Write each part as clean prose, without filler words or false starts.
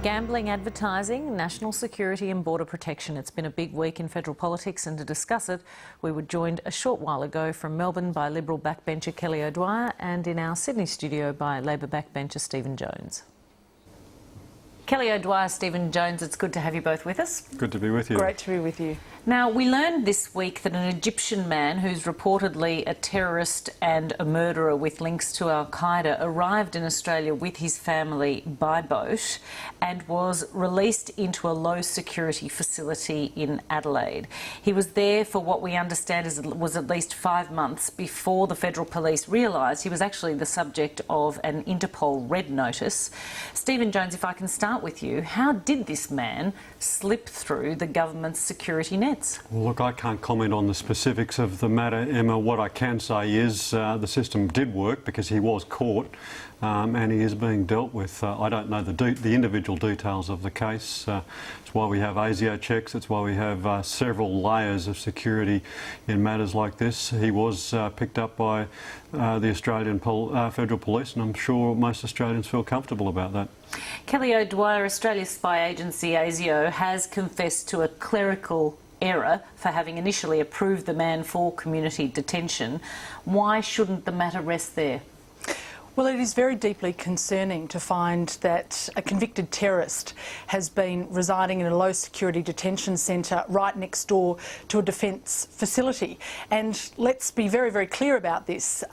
Gambling, advertising, national security and border protection. It's been a big week in federal politics, and to discuss it, we were joined a short while ago from Melbourne by Liberal backbencher Kelly O'Dwyer and in our Sydney studio by Labor backbencher Stephen Jones. Kelly O'Dwyer, Stephen Jones, it's good to have you both with us. Good to be with you. Great to be with you. Now, we learned this week that an Egyptian man who's reportedly a terrorist and a murderer with links to Al-Qaeda arrived in Australia with his family by boat and was released into a low-security facility in Adelaide. He was there for what we understand was at least 5 months before the federal police realised he was actually the subject of an Interpol red notice. Stephen Jones, if I can start with you, how did this man slip through the government's security nets? Well, look, I can't comment on the specifics of the matter, Emma. What I can say is the system did work because he was caught and he is being dealt with. I don't know the individual details of the case. It's why we have ASIO checks. It's why we have several layers of security in matters like this. He was picked up by the Australian Federal Police, and I'm sure most Australians feel comfortable about that. Kelly O'Dwyer, Australia's spy agency ASIO has confessed to a clerical error for having initially approved the man for community detention. Why shouldn't the matter rest there? Well, it is very deeply concerning to find that a convicted terrorist has been residing in a low-security detention centre right next door to a defence facility. And let's be very, very clear about this.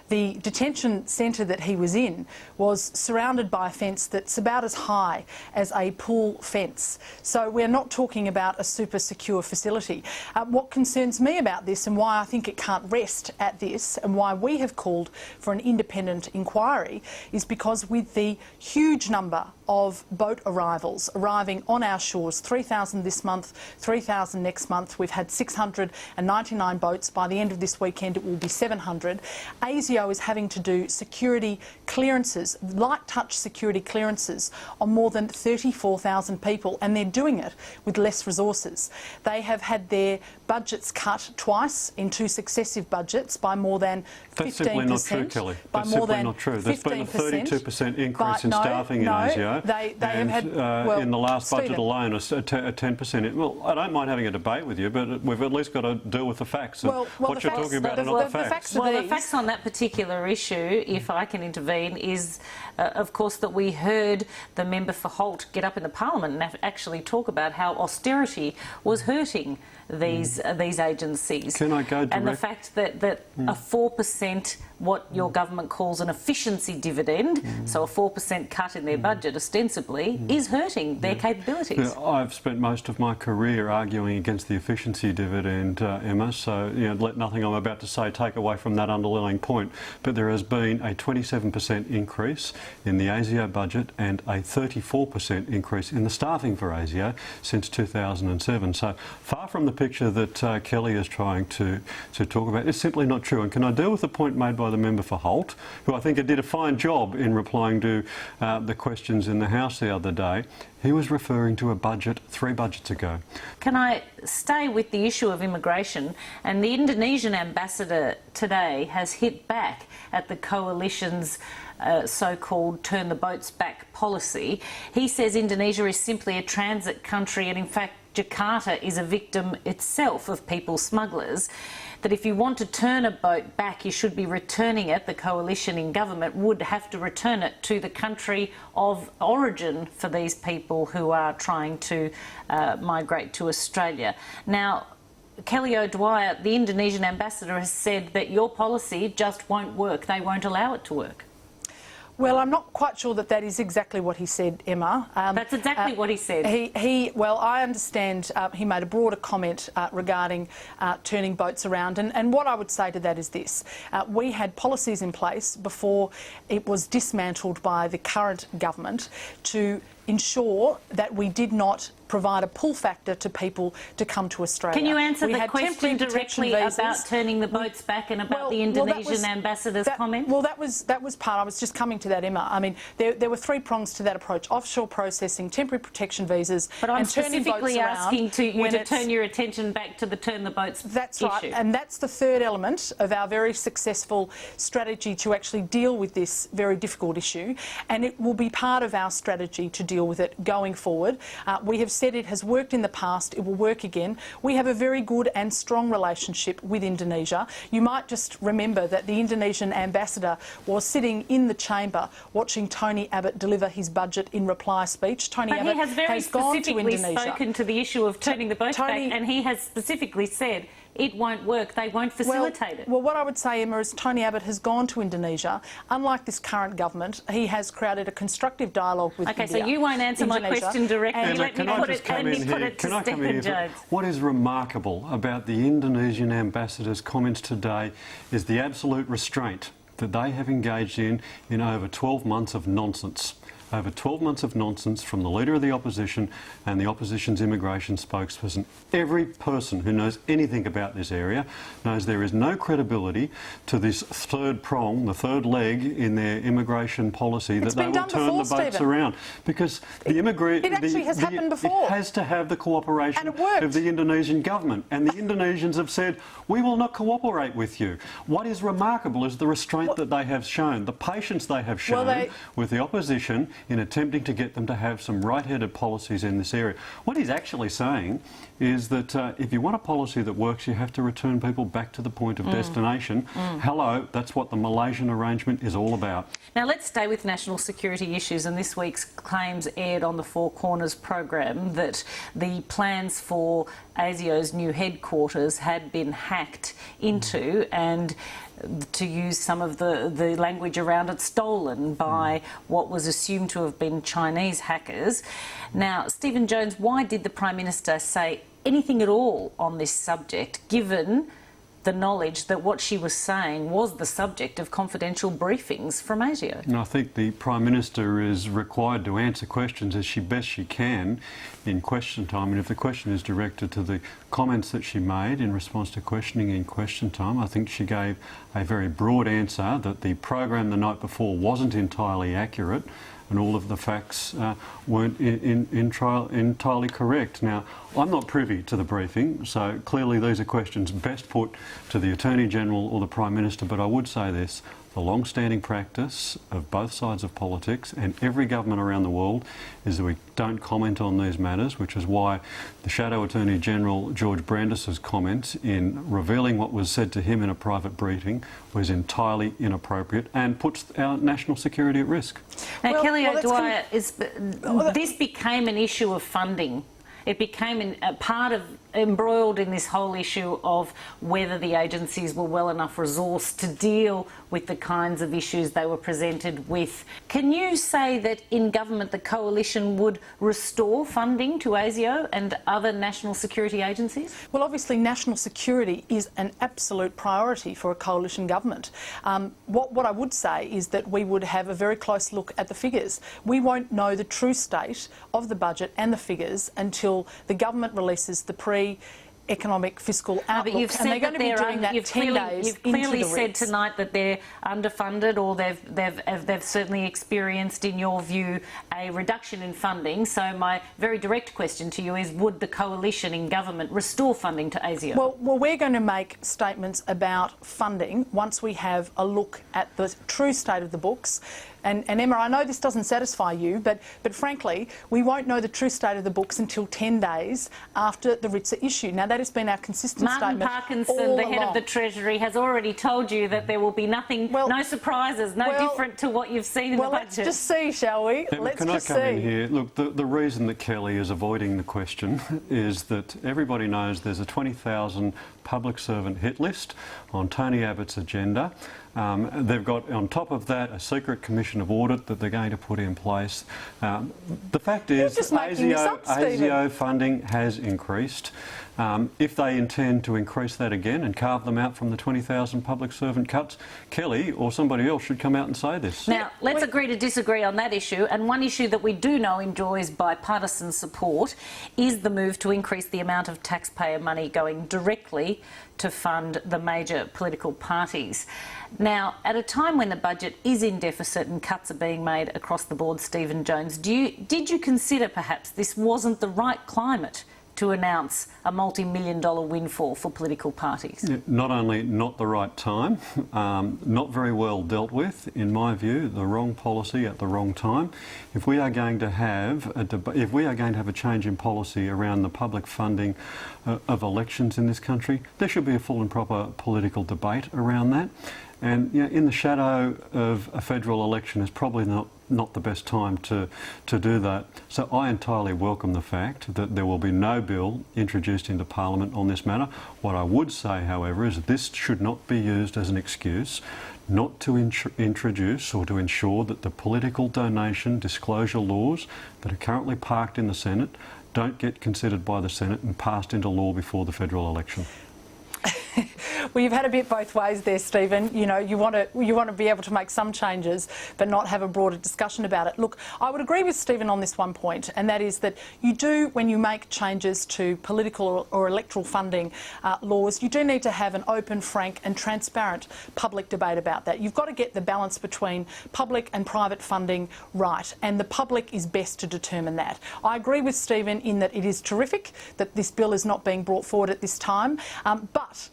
The detention centre that he was in was surrounded by a fence that's about as high as a pool fence. So we're not talking about a super secure facility. What concerns me about this, and why I think it can't rest at this, and why we have called for an independent inquiry, is because with the huge number of boat arrivals arriving on our shores, 3,000 this month, 3,000 next month, we've had 699 boats. By the end of this weekend it will be 700. ASIO is having to do security clearances, light touch security clearances on more than 34,000 people, and they're doing it with less resources. They have had their budgets cut twice in 2 successive budgets by more than 15%. That's simply not true, Kelly. That's simply not true. There's been a 32% increase in staffing in ASIO. They have had, in the last budget Stephen, alone, a 10%. Well, I don't mind having a debate with you, but we've at least got to deal with the facts. What you're talking about are not the facts. Well, the facts on that particular issue, if I can intervene, is, of course, that we heard the member for Holt get up in the Parliament and actually talk about how austerity was hurting these agencies. Can I go direct? And the fact that a 4%, what your government calls an efficiency dividend, so a 4% cut in their budget ostensibly, is hurting their capabilities. Yeah, I've spent most of my career arguing against the efficiency dividend, Emma, so let nothing I'm about to say take away from that underlying point. But there has been a 27% increase in the ASIO budget and a 34% increase in the staffing for ASIO since 2007. So far from the picture that Kelly is trying to talk about, it's simply not true. And can I deal with the point made by the member for Holt, who I think did a fine job in replying to the questions in the House the other day? He was referring to a budget 3 budgets ago. Can I stay with the issue of immigration? And the Indonesian ambassador today has hit back at the coalition's so-called turn the boats back policy. He says Indonesia is simply a transit country, and in fact Jakarta is a victim itself of people smugglers, that if you want to turn a boat back, you should be returning it. The coalition in government would have to return it to the country of origin for these people who are trying to migrate to Australia. Now, Kelly O'Dwyer, the Indonesian ambassador, has said that your policy just won't work. They won't allow it to work. Well, I'm not quite sure that is exactly what he said, Emma. That's exactly what he said. Well, I understand he made a broader comment regarding turning boats around. And what I would say to that is this. We had policies in place before it was dismantled by the current government to ensure that we did not provide a pull factor to people to come to Australia. Can you answer the question directly about turning the boats back and about the Indonesian ambassador's comment? Well, that was part. I was just coming to that, Emma. I mean, there were 3 prongs to that approach: offshore processing, temporary protection visas, but I'm and turning boats specifically asking you to turn your attention back to the turn the boats issue. That's right, and that's the 3rd element of our very successful strategy to actually deal with this very difficult issue, and it will be part of our strategy to deal deal with it going forward. We have said it has worked in the past, it will work again. We have a very good and strong relationship with Indonesia. You might just remember that the Indonesian ambassador was sitting in the chamber watching Tony Abbott deliver his budget in reply speech. Tony Abbott he has very gone to specifically Indonesia. spoken to the issue of turning the boats back, and he has specifically said it won't work, they won't facilitate it. Well, what I would say, Emma, is Tony Abbott has gone to Indonesia. Unlike this current government, he has created a constructive dialogue with India. Okay, so you won't answer my question directly. Emma, Let me put it to Stephen Jones. What is remarkable about the Indonesian ambassador's comments today is the absolute restraint that they have engaged in over 12 months of nonsense. Over 12 months of nonsense from the Leader of the Opposition and the Opposition's immigration spokesperson. Every person who knows anything about this area knows there is no credibility to this third prong, the third leg in their immigration policy, that they will turn the boats around. Because the It actually has happened before. It has to have the cooperation And it worked. of the Indonesian government. And the Indonesians have said, we will not cooperate with you. What is remarkable is the restraint that they have shown, the patience they have shown with the opposition in attempting to get them to have some right-headed policies in this area. What he's actually saying is that if you want a policy that works, you have to return people back to the point of destination. Hello, that's what the Malaysian arrangement is all about. Now let's stay with national security issues, and this week's claims aired on the Four Corners program that the plans for ASIO's new headquarters had been hacked into and, to use some of the language around it, stolen by what was assumed to have been Chinese hackers. Now, Stephen Jones, why did the Prime Minister say anything at all on this subject, given the knowledge that what she was saying was the subject of confidential briefings from ASIO? And I think the Prime Minister is required to answer questions as best she can in question time. And if the question is directed to the comments that she made in response to questioning in question time, I think she gave a very broad answer that the program the night before wasn't entirely accurate and all of the facts weren't entirely correct. Now, I'm not privy to the briefing, so clearly these are questions best put to the Attorney-General or the Prime Minister, but I would say this. The long-standing practice of both sides of politics and every government around the world is that we don't comment on these matters, which is why the Shadow Attorney-General George Brandis's comments in revealing what was said to him in a private briefing was entirely inappropriate and puts our national security at risk. Now, Kelly O'Dwyer, this became an issue of funding. It became a part of, embroiled in this whole issue of whether the agencies were well enough resourced to deal with the kinds of issues they were presented with. Can you say that in government the coalition would restore funding to ASIO and other national security agencies? Well, obviously national security is an absolute priority for a coalition government. What I would say is that we would have a very close look at the figures. We won't know the true state of the budget and the figures until the government releases the pre-economic fiscal outlook, but you've said and they're going to be doing that 10 days You've clearly into the said RITs. tonight that they're underfunded, or they've certainly experienced, in your view, a reduction in funding. So my very direct question to you is, would the coalition in government restore funding to ASIO? Well, we're going to make statements about funding once we have a look at the true state of the books. And Emma, I know this doesn't satisfy you, but frankly, we won't know the true state of the books until 10 days after the writs are issued. Now, that has been our consistent statement Martin Parkinson, all the head along. of the Treasury, has already told you that there will be nothing, no surprises, no different to what you've seen in the budget. Well, let's just see, shall we? Emma, can I come in here? Look, the reason that Kelly is avoiding the question is that everybody knows there's a 20,000 public servant hit list on Tony Abbott's agenda. They've got, on top of that, a secret commission of audit that they're going to put in place. The fact is, ASIO funding has increased. If they intend to increase that again and carve them out from the 20,000 public servant cuts, Kelly or somebody else should come out and say this. Now, let's agree to disagree on that issue. And one issue that we do know enjoys bipartisan support is the move to increase the amount of taxpayer money going directly to fund the major political parties. Now, at a time when the budget is in deficit and cuts are being made across the board, Stephen Jones, did you consider perhaps this wasn't the right climate to announce a multi-million-dollar windfall for political parties? Yeah, not only not the right time, not very well dealt with, in my view, the wrong policy at the wrong time. If we are going to have a change in policy around the public funding of elections in this country, there should be a full and proper political debate around that. And in the shadow of a federal election is probably not the best time to do that. So I entirely welcome the fact that there will be no bill introduced into Parliament on this matter. What I would say, however, is that this should not be used as an excuse not to introduce or to ensure that the political donation disclosure laws that are currently parked in the Senate don't get considered by the Senate and passed into law before the federal election. Well, you've had a bit both ways there, Stephen. You want to be able to make some changes, but not have a broader discussion about it. Look, I would agree with Stephen on this one point, and that is that you do, when you make changes to political or electoral funding laws, you do need to have an open, frank and transparent public debate about that. You've got to get the balance between public and private funding right, and the public is best to determine that. I agree with Stephen in that it is terrific that this bill is not being brought forward at this time, but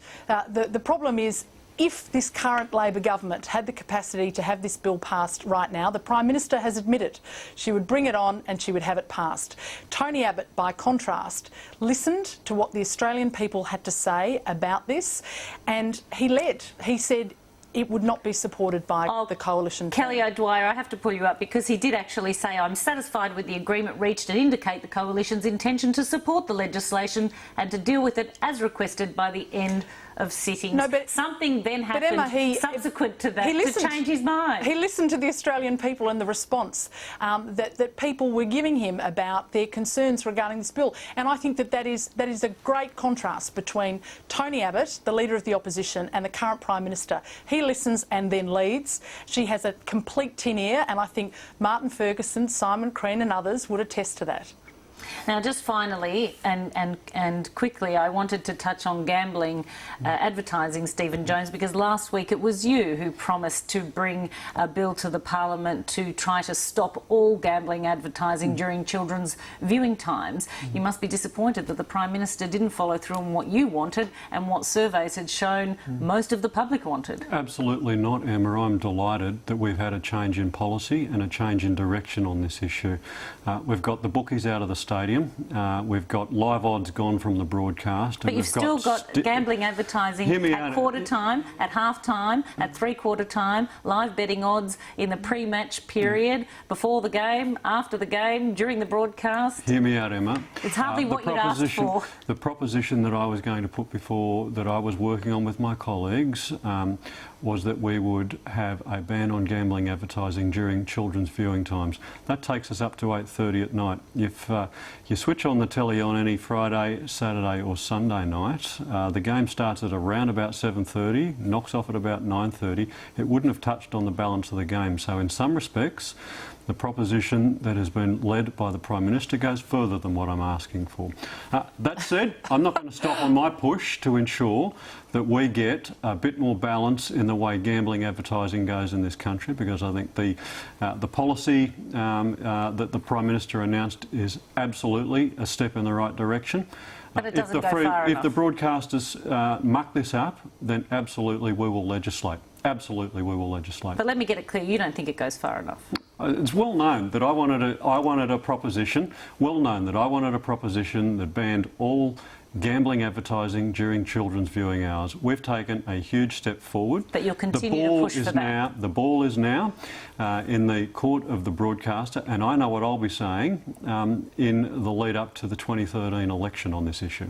the problem is, if this current Labor government had the capacity to have this bill passed right now, the Prime Minister has admitted she would bring it on and she would have it passed. Tony Abbott, by contrast, listened to what the Australian people had to say about this, and he led. He said it would not be supported by the coalition. Kelly O'Dwyer, I have to pull you up because he did actually say, I'm satisfied with the agreement reached and indicate the coalition's intention to support the legislation and to deal with it as requested by the end of sittings. No, but something then happened subsequent to that to change his mind. He listened to the Australian people and the response that people were giving him about their concerns regarding this bill. And I think that is a great contrast between Tony Abbott, the Leader of the Opposition, and the current Prime Minister. He listens and then leads. She has a complete tin ear, and I think Martin Ferguson, Simon Crean and others would attest to that. Now, just finally and quickly, I wanted to touch on gambling advertising, Stephen Jones, because last week it was you who promised to bring a bill to the Parliament to try to stop all gambling advertising during children's viewing times. You must be disappointed that the Prime Minister didn't follow through on what you wanted and what surveys had shown most of the public wanted. Absolutely not, Emma. I'm delighted that we've had a change in policy and a change in direction on this issue. We've got the bookies out of the stadium. We've got live odds gone from the broadcast. But you've still got gambling advertising at quarter time, at half time, at three-quarter time, live betting odds in the pre-match period, before the game, after the game, during the broadcast. Hear me out, Emma. It's hardly what you'd asked for. The proposition that I was going to put before, that I was working on with my colleagues, was that we would have a ban on gambling advertising during children's viewing times. That takes us up to 8:30 at night. If you switch on the telly on any Friday, Saturday or Sunday night, the game starts at around about 7:30, knocks off at about 9:30. It wouldn't have touched on the balance of the game. So in some respects, the proposition that has been led by the Prime Minister goes further than what I'm asking for. That said, I'm not going to stop on my push to ensure that we get a bit more balance in the way gambling advertising goes in this country, because I think the policy that the Prime Minister announced is absolutely a step in the right direction. But it doesn't go far enough. If the broadcasters muck this up, then absolutely we will legislate. Absolutely we will legislate. But let me get it clear, you don't think it goes far enough? It's well known that I wanted a proposition that banned all gambling advertising during children's viewing hours. We've taken a huge step forward. But you'll continue to push for that. The ball is now in the court of the broadcaster, and I know what I'll be saying in the lead up to the 2013 election on this issue.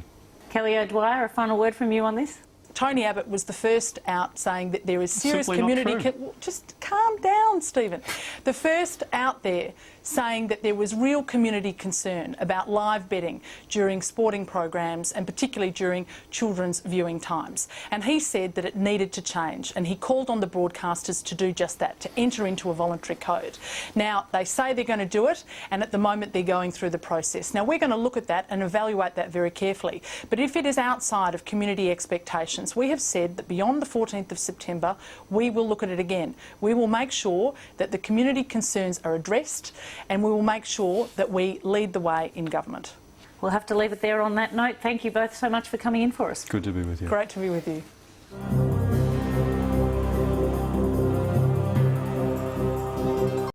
Kelly O'Dwyer, a final word from you on this? Tony Abbott was the first out saying that there is serious community... Just calm down, Stephen. The first out there saying that there was real community concern about live betting during sporting programs and particularly during children's viewing times. And he said that it needed to change, and he called on the broadcasters to do just that, to enter into a voluntary code. Now, they say they're going to do it, and at the moment they're going through the process. Now, we're going to look at that and evaluate that very carefully. But if it is outside of community expectations, we have said that beyond the 14th of September, we will look at it again. We will make sure that the community concerns are addressed, and we will make sure that we lead the way in government. We'll have to leave it there on that note. Thank you both so much for coming in for us. Good to be with you. Great to be with you.